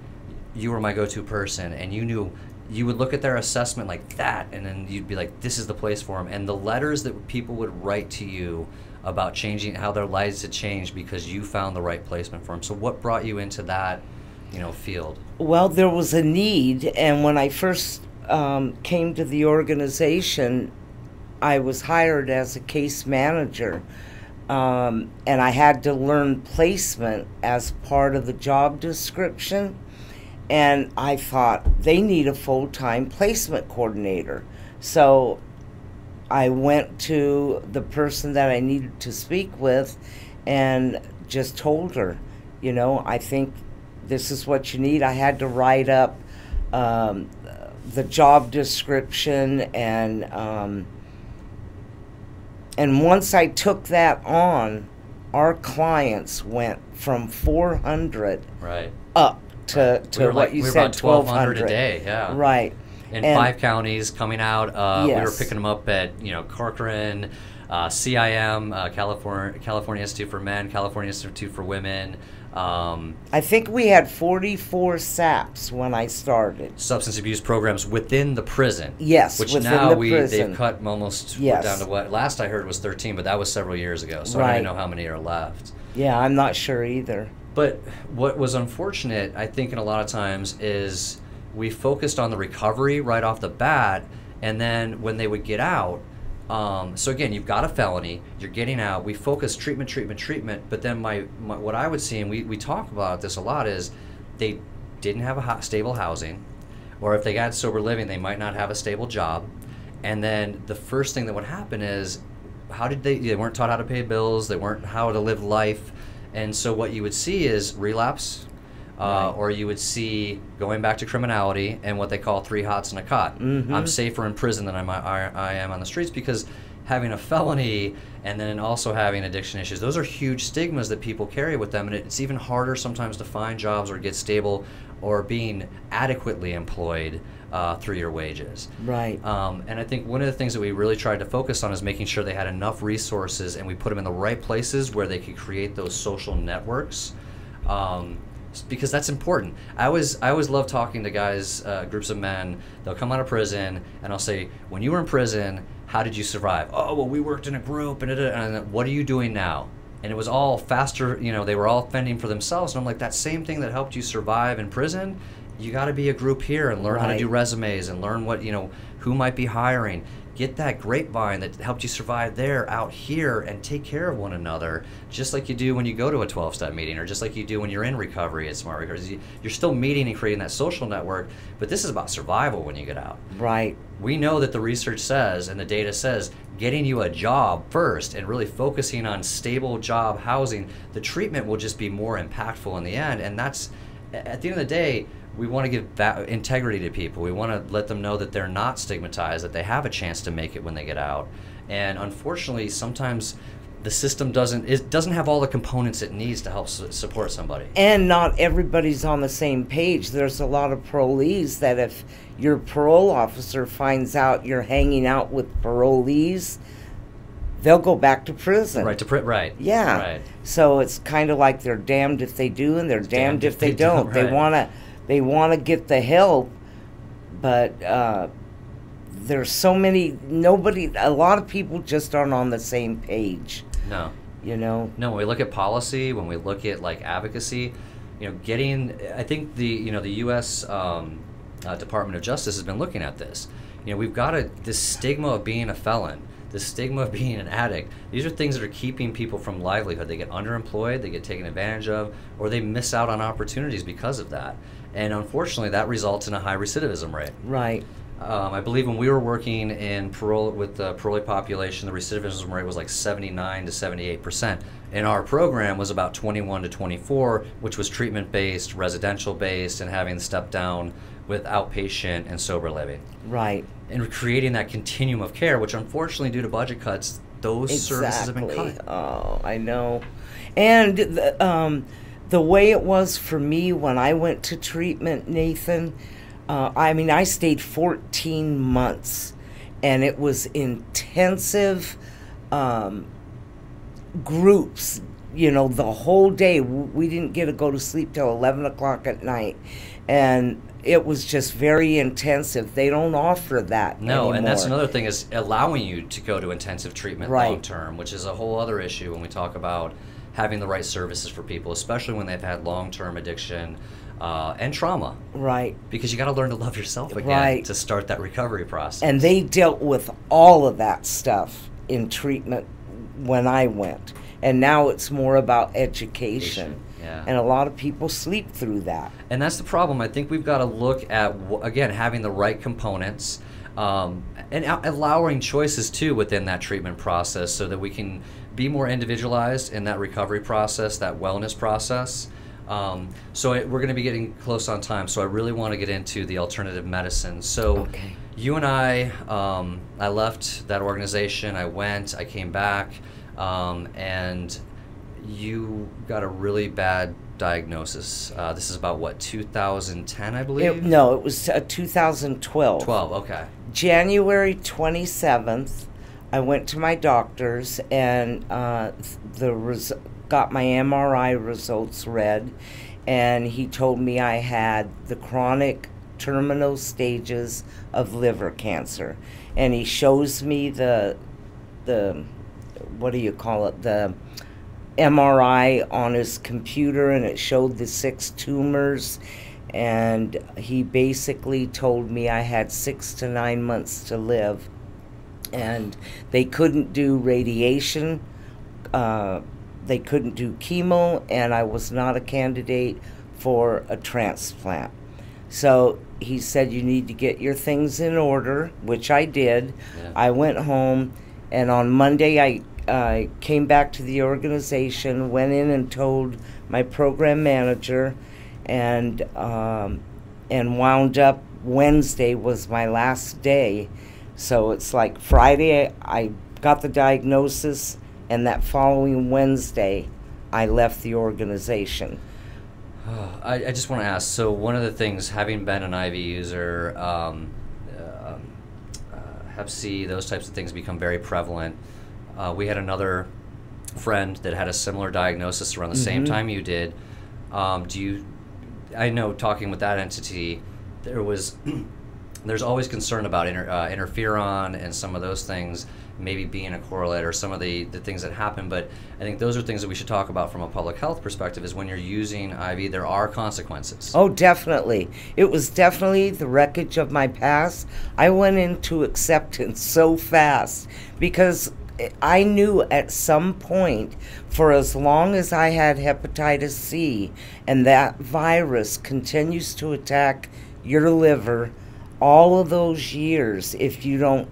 you were my go-to person, and you would look at their assessment like that, and then you'd be like, this is the place for them. And the letters that people would write to you about changing, how their lives had changed because you found the right placement for them. So what brought you into that, field? Well, there was a need, and when I first came to the organization, I was hired as a case manager, and I had to learn placement as part of the job description. And I thought, they need a full-time placement coordinator. So I went to the person that I needed to speak with and just told her, I think this is what you need. I had to write up the job description, and once I took that on, our clients went from 400 up to what you said, 1,200 a day, yeah. Right. In 5 counties coming out. Yes. We were picking them up at, Corcoran, CIM, California Institute for Men, California Institute for Women. I think we had 44 SAPs when I started. Substance abuse programs within the prison. Yes, which within now the prison. they've cut almost Yes. down to what last I heard was 13, but that was several years ago, so I Right. don't know how many are left. Yeah, I'm not sure either. But what was unfortunate, I think, in a lot of times is we focused on the recovery right off the bat, and then when they would get out, so again, you've got a felony, you're getting out, we focus treatment, but then what I would see, and we talk about this a lot, is they didn't have stable housing, or if they got sober living, they might not have a stable job, and then the first thing that would happen is, they weren't taught how to pay bills, they weren't how to live life, and so what you would see is relapse, Right. or you would see going back to criminality and what they call 3 hots and a cot. Mhm. I'm safer in prison than I am on the streets, because having a felony and then also having addiction issues, those are huge stigmas that people carry with them, and it's even harder sometimes to find jobs or get stable or being adequately employed through your wages. Right. And I think one of the things that we really tried to focus on is making sure they had enough resources and we put them in the right places where they could create those social networks. Because that's important. I always love talking to guys, groups of men. They'll come out of prison, and I'll say, when you were in prison, how did you survive? Oh, well, we worked in a group, and what are you doing now? And it was all faster, they were all fending for themselves. And I'm like, that same thing that helped you survive in prison, you got to be a group here and learn how to do resumes and learn what, who might be hiring. Get that grapevine that helped you survive there out here and take care of one another, just like you do when you go to a 12-step meeting, or just like you do when you're in recovery at Smart Recovery. You're still meeting and creating that social network, but this is about survival when you get out. Right. We know that the research says and the data says getting you a job first and really focusing on stable job housing, the treatment will just be more impactful in the end. And that's, at the end of the day, we want to give integrity to people. We want to let them know that they're not stigmatized, that they have a chance to make it when they get out. And unfortunately, sometimes the system doesn't have all the components it needs to help support somebody. And not everybody's on the same page. There's a lot of parolees that if your parole officer finds out you're hanging out with parolees, they'll go back to prison. Right. Yeah. Right. So it's kind of like they're damned if they do and they're damned if they don't. Right. They want to get the help, but there's so many, a lot of people just aren't on the same page. No. No, when we look at policy, when we look at advocacy, I think the U.S. Department of Justice has been looking at this. We've got this stigma of being a felon, the stigma of being an addict. These are things that are keeping people from livelihood. They get underemployed, they get taken advantage of, or they miss out on opportunities because of that. And unfortunately, that results in a high recidivism rate. Right. I believe when we were working in parole with the parolee population, the recidivism rate was like 79 to 78%. And our program was about 21 to 24, which was treatment-based, residential-based, and having the step down with outpatient and sober living. Right. And creating that continuum of care, which unfortunately, due to budget cuts, those services have been cut. Oh, I know. And the way it was for me when I went to treatment, Nathan, I stayed 14 months, and it was intensive groups, the whole day. We didn't get to go to sleep till 11 o'clock at night, and it was just very intensive. They don't offer that anymore. And that's another thing, is allowing you to go to intensive treatment long term, which is a whole other issue when we talk about having the right services for people, especially when they've had long-term addiction and trauma. Right. Because you got to learn to love yourself again to start that recovery process. And they dealt with all of that stuff in treatment when I went. And now it's more about education. Yeah. And a lot of people sleep through that. And that's the problem. I think we've got to look at, again, having the right components and allowing choices, too, within that treatment process so that we can be more individualized in that recovery process, that wellness process. We're going to be getting close on time, so I really want to get into the alternative medicine. So you and I left that organization. I came back, and you got a really bad diagnosis. This is about, 2010, I believe? It was 2012. 12, okay. January 27th, I went to my doctor's and got my MRI results read, and he told me I had the chronic terminal stages of liver cancer. And he shows me the what do you call it, the MRI on his computer, and it showed the 6 tumors, and he basically told me I had 6 to 9 months to live. And they couldn't do radiation, they couldn't do chemo, and I was not a candidate for a transplant. So he said, you need to get your things in order, which I did. Yeah. I went home, and on Monday I came back to the organization, went in and told my program manager, and wound up Wednesday was my last day. So it's like Friday I got the diagnosis, and that following Wednesday, I left the organization. I just want to ask, so one of the things, having been an IV user, Hep C, those types of things become very prevalent. We had another friend that had a similar diagnosis around the same time you did. I know, talking with that entity, there's always concern about interferon and some of those things maybe being a correlate, or some of the things that happen, but I think those are things that we should talk about from a public health perspective, is when you're using IV, there are consequences. Oh, definitely. It was definitely the wreckage of my past. I went into acceptance so fast because I knew at some point, for as long as I had hepatitis C and that virus continues to attack your liver, all of those years, if you don't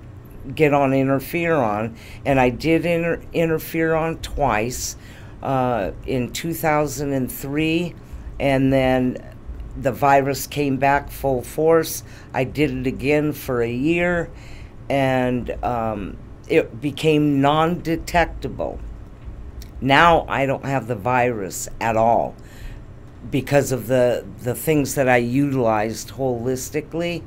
get on interferon, and I did interferon twice, in 2003, and then the virus came back full force. I did it again for a year, and it became non-detectable. Now I don't have the virus at all because of the things that I utilized holistically.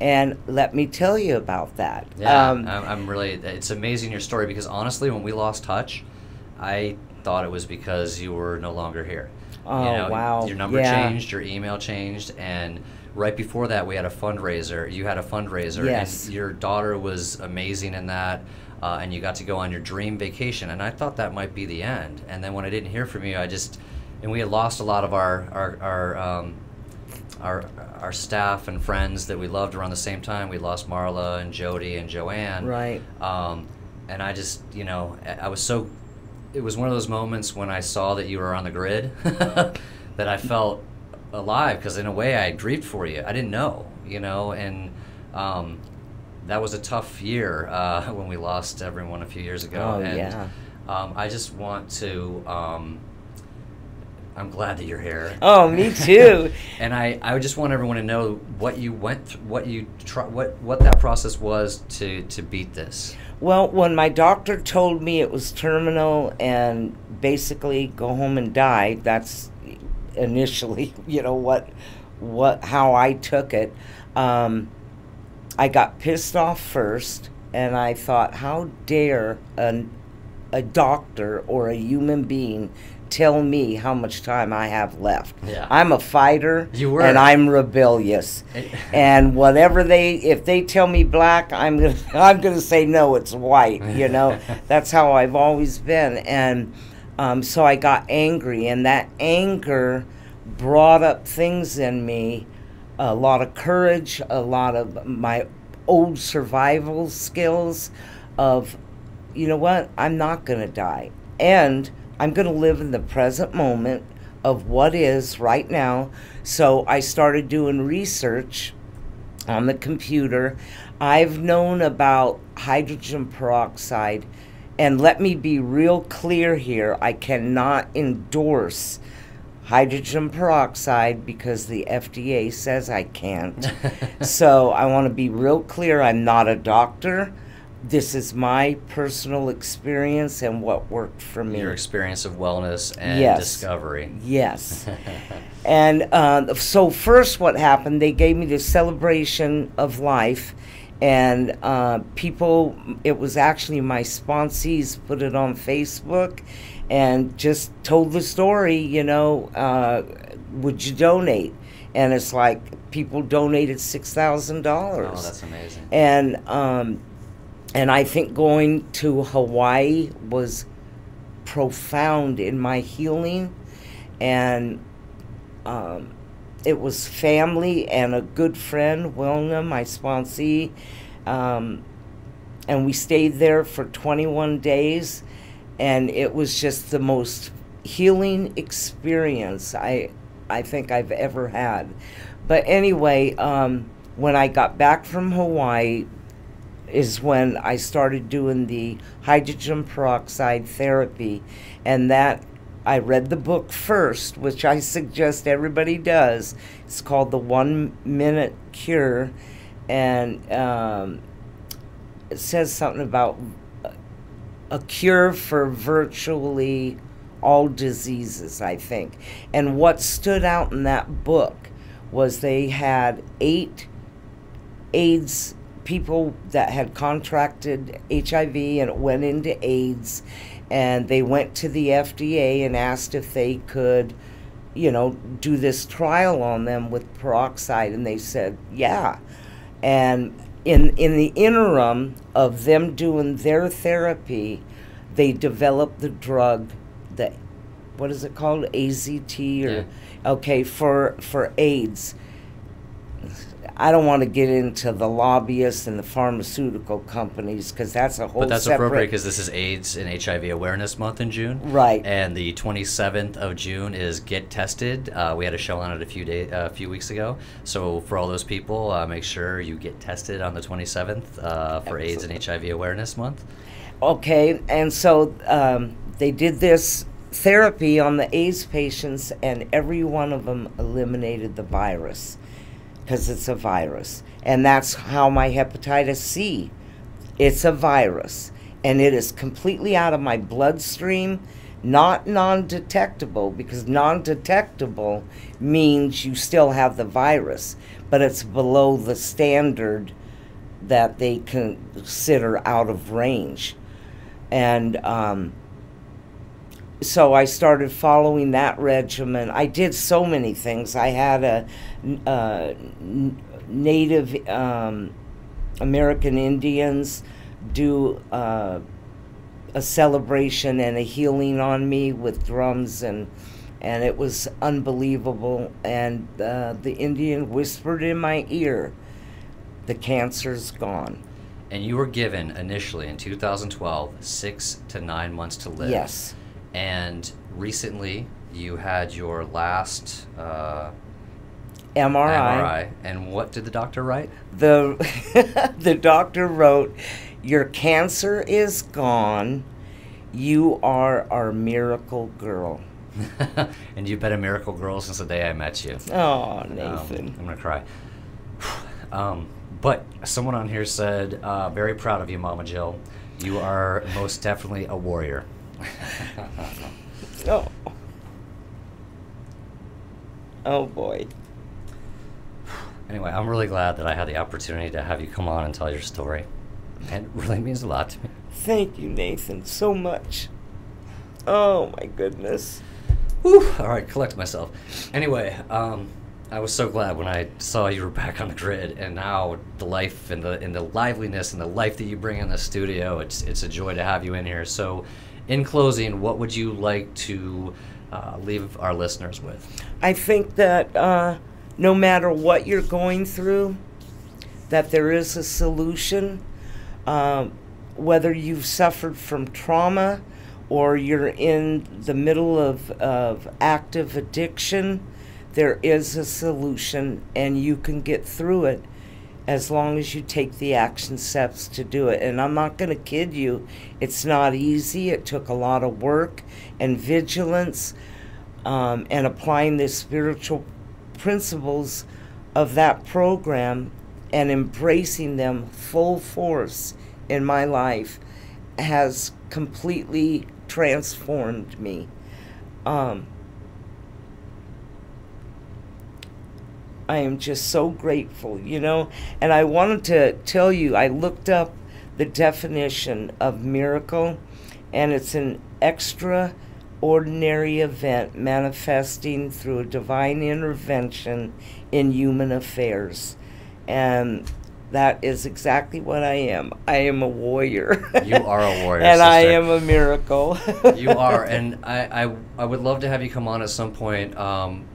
And let me tell you about that. Yeah, I'm really, it's amazing your story, because honestly, when we lost touch, I thought it was because you were no longer here. Oh, you know, wow. Your number changed, your email changed, and right before that, we had a fundraiser. You had a fundraiser, yes. And your daughter was amazing in that, and you got to go on your dream vacation, and I thought that might be the end. And then when I didn't hear from you, and we had lost a lot of our staff and friends that we loved around the same time. We lost Marla and Jody and Joanne. Right. And I just, it was one of those moments when I saw that you were on the grid that I felt alive, because in a way I grieved for you. I didn't know, and that was a tough year when we lost everyone a few years ago. Oh, and, yeah. I just want to... I'm glad that you're here. Oh, me too. And I just want everyone to know what you went through, what that process was to beat this. Well, when my doctor told me it was terminal and basically go home and die, that's initially, how I took it. I got pissed off first, and I thought, how dare a doctor or a human being tell me how much time I have left. Yeah. I'm a fighter. You were. And I'm rebellious. And whatever if they tell me black, I'm gonna say no, it's white. That's how I've always been. And so I got angry, and that anger brought up things in me, a lot of courage, a lot of my old survival skills of, you know what, I'm not gonna die. And I'm going to live in the present moment of what is right now. So I started doing research on the computer. I've known about hydrogen peroxide, and let me be real clear here, I cannot endorse hydrogen peroxide because the FDA says I can't. So I want to be real clear, I'm not a doctor. This is my personal experience and what worked for me. Your experience of wellness and discovery. Yes. And so first what happened, they gave me the celebration of life, and it was actually my sponsees put it on Facebook and just told the story, would you donate? And it's like people donated $6,000. Oh, that's amazing. And I think going to Hawaii was profound in my healing, and it was family and a good friend, Wilna, my sponsee, and we stayed there for 21 days, and it was just the most healing experience I think I've ever had. But anyway, when I got back from Hawaii, is when I started doing the hydrogen peroxide therapy, and that I read the book first, which I suggest everybody does. It's called The 1 Minute Cure, and it says something about a cure for virtually all diseases, I think. And what stood out in that book was they had 8 AIDS people that had contracted HIV and it went into AIDS, and they went to the FDA and asked if they could, you know, do this trial on them with peroxide, and they said, yeah. And in the interim of them doing their therapy, they developed the drug that, what is it called, AZT, or Yeah. okay, for AIDS. I don't want to get into the lobbyists and the pharmaceutical companies, because that's a whole But that's separate... appropriate because this is AIDS and HIV Awareness Month in June. Right. And the 27th of June is Get Tested. We had a show on it a few weeks ago. So for all those people, make sure you get tested on the 27th for AIDS and HIV Awareness Month. Okay, and so they did this therapy on the AIDS patients, and every one of them eliminated the virus, because it's a virus. And that's how my hepatitis C, it's a virus. And it is completely out of my bloodstream, not non-detectable, because non-detectable means you still have the virus, but it's below the standard that they consider out of range. And so I started following that regimen. I did so many things. I had a Native American Indians do a celebration and a healing on me with drums, and it was unbelievable. And the Indian whispered in my ear, "The cancer's gone." And you were given initially in 2012 6 to 9 months to live. Yes. And recently you had your last MRI. And what did the doctor write? The doctor wrote, "Your cancer is gone. You are our miracle girl." And you've been a miracle girl since the day I met you. Oh, Nathan. I'm going to cry. But someone on here said, very proud of you, Mama Jill. You are most definitely a warrior. Oh. Oh, boy. Anyway, I'm really glad that I had the opportunity to have you come on and tell your story. And it really means a lot to me. Thank you, Nathan, so much. Oh, my goodness. Whew. All right, collect myself. Anyway, I was so glad when I saw you were back on the grid, and now the life and the liveliness and the life that you bring in the studio, it's a joy to have you in here. So in closing, what would you like to leave our listeners with? I think that no matter what you're going through, that there is a solution. Whether you've suffered from trauma or you're in the middle of active addiction, there is a solution, and you can get through it as long as you take the action steps to do it. And I'm not going to kid you, it's not easy. It took a lot of work and vigilance, and applying the spiritual principles of that program and embracing them full force in my life has completely transformed me. I am just so grateful, you know. And I wanted to tell you, I looked up the definition of miracle, and it's an extraordinary event manifesting through a divine intervention in human affairs. And that is exactly what I am. I am a warrior. You are a warrior, and sister. I am a miracle. You are, and I would love to have you come on at some point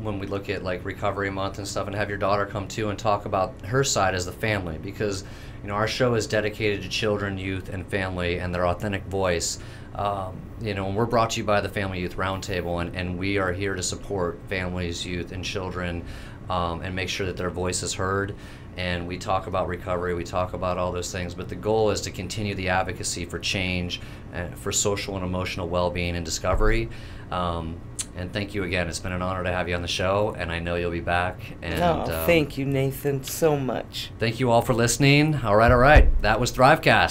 when we look at like Recovery Month and stuff, and have your daughter come too and talk about her side as the family, because you know our show is dedicated to children, youth, and family and their authentic voice. You know, and we're brought to you by the Family Youth Roundtable, and we are here to support families, youth, and children, and make sure that their voice is heard. And we talk about recovery, we talk about all those things, but the goal is to continue the advocacy for change, for social and emotional well-being and discovery. And thank you again. It's been an honor to have you on the show, and I know you'll be back. And thank you, Nathan, so much. Thank you all for listening. All right. That was Thrivecast.